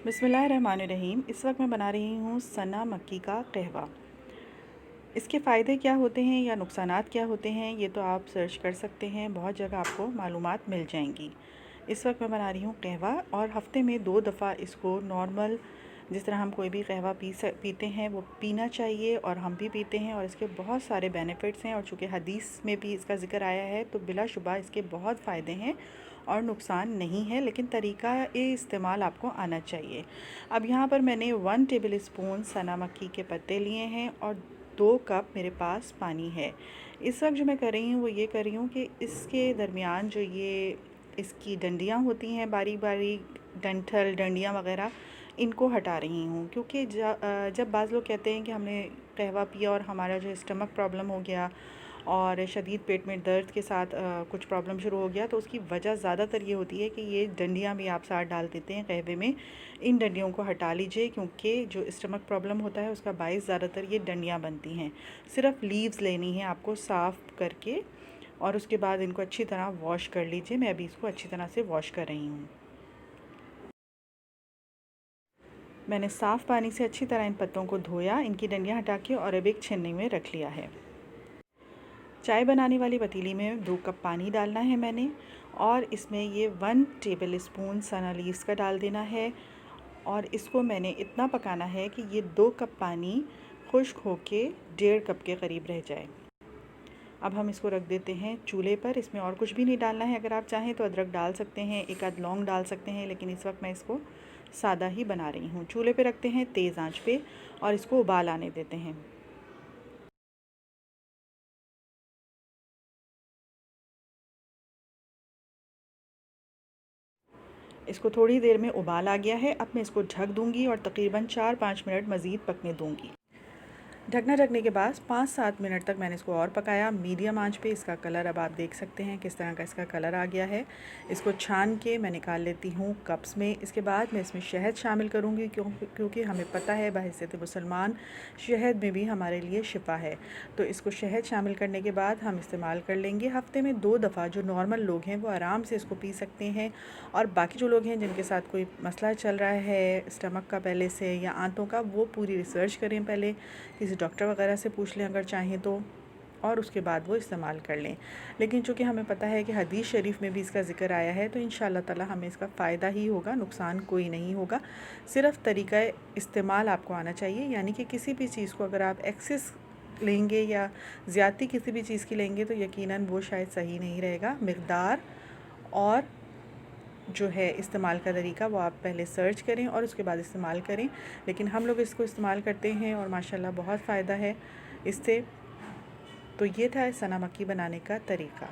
बिस्मिल्लाहिर्रहमानिर्रहीम। इस वक्त मैं बना रही हूँ सना मक्की का कहवा। इसके फ़ायदे क्या होते हैं या नुकसानात क्या होते हैं, ये तो आप सर्च कर सकते हैं, बहुत जगह आपको मालूमात मिल जाएंगी। इस वक्त मैं बना रही हूँ कहवा और हफ़्ते में 2 दफ़ा इसको नॉर्मल जिस तरह हम कोई भी कहवा पीते हैं वो पीना चाहिए, और हम भी पीते हैं। और इसके बहुत सारे बेनिफिट्स हैं, और चूँकि हदीस में भी इसका ज़िक्र आया है तो बिलाशुबा इसके बहुत फ़ायदे हैं और नुकसान नहीं है, लेकिन तरीका इस्तेमाल आपको आना चाहिए। अब यहाँ पर मैंने 1 टेबल स्पून सना मक्की के पत्ते लिए हैं और 2 कप मेरे पास पानी है। इस वक्त जो मैं कर रही हूँ वो ये कर रही हूँ कि इसके दरमियान जो ये इसकी डंडियाँ होती हैं, बारीक बारीक डंठल डंडियाँ वग़ैरह, इनको हटा रही हूँ। क्योंकि जब बाज़ लोग कहते हैं कि हमने कहवा पिया और हमारा जो स्टमक प्रॉब्लम हो गया और शदीद पेट में दर्द के साथ कुछ प्रॉब्लम शुरू हो गया, तो उसकी वजह ज़्यादातर ये होती है कि ये डंडियाँ भी आप साथ डाल देते हैं कहवे में। इन डंडियों को हटा लीजिए, क्योंकि जो स्टमक प्रॉब्लम होता है उसका बाइस ज़्यादातर ये डंडियाँ बनती हैं। सिर्फ लीव्स लेनी है आपको साफ़ करके, और उसके बाद इनको अच्छी तरह वॉश कर लीजिए। मैं अभी इसको अच्छी तरह से वॉश कर रही हूँ। मैंने साफ़ पानी से अच्छी तरह इन पत्तों को धोया, इनकी डंडियाँ हटा के, और अब एक छन्नी में रख लिया है। चाय बनाने वाली पतीली में 2 कप पानी डालना है मैंने, और इसमें ये 1 टेबल स्पून सना लीव्स का डाल देना है। और इसको मैंने इतना पकाना है कि ये 2 कप पानी खुश्क होके 1.5 कप के करीब रह जाए। अब हम इसको रख देते हैं चूल्हे पर। इसमें और कुछ भी नहीं डालना है। अगर आप चाहें तो अदरक डाल सकते हैं, एक आध लौंग डाल सकते हैं, लेकिन इस वक्त मैं इसको सादा ही बना रही हूँ। चूल्हे पे रखते हैं तेज़ आंच पे और इसको उबाल आने देते हैं। इसको थोड़ी देर में उबाल आ गया है। अब मैं इसको ढक दूँगी और तकरीबन 4-5 मिनट मज़ीद पकने दूँगी। ढकना रखने के बाद 5-7 मिनट तक मैंने इसको और पकाया मीडियम आंच पे। इसका कलर अब आप देख सकते हैं किस तरह का इसका कलर आ गया है। इसको छान के मैं निकाल लेती हूँ कप्स में। इसके बाद मैं इसमें शहद शामिल करूँगी, क्योंकि हमें पता है बहैसियत मुसलमान शहद में भी हमारे लिए शिफा है। तो इसको शहद शामिल करने के बाद हम इस्तेमाल कर लेंगे। हफ़्ते में 2 दफ़ा जो नॉर्मल लोग हैं वो आराम से इसको पी सकते हैं, और बाकी जो लोग हैं जिनके साथ कोई मसला चल रहा है स्टमक का पहले से या आंतों का, वो पूरी रिसर्च करें पहले, किसी डॉक्टर वगैरह से पूछ लें अगर चाहें तो, और उसके बाद वो इस्तेमाल कर लें। लेकिन चूँकि हमें पता है कि हदीस शरीफ में भी इसका ज़िक्र आया है, तो इंशाअल्लाह ताला हमें इसका फ़ायदा ही होगा, नुकसान कोई नहीं होगा। सिर्फ़ तरीक़ा इस्तेमाल आपको आना चाहिए, यानी कि किसी भी चीज़ को अगर आप एक्सेस लेंगे या ज़्यादती किसी भी चीज़ की लेंगे तो यकीनन वो शायद सही नहीं रहेगा। मिक़दार और जो है इस्तेमाल का तरीका वो आप पहले सर्च करें और उसके बाद इस्तेमाल करें। लेकिन हम लोग इसको इस्तेमाल करते हैं और माशाल्लाह बहुत फ़ायदा है इससे। तो ये था सना मक्की बनाने का तरीका।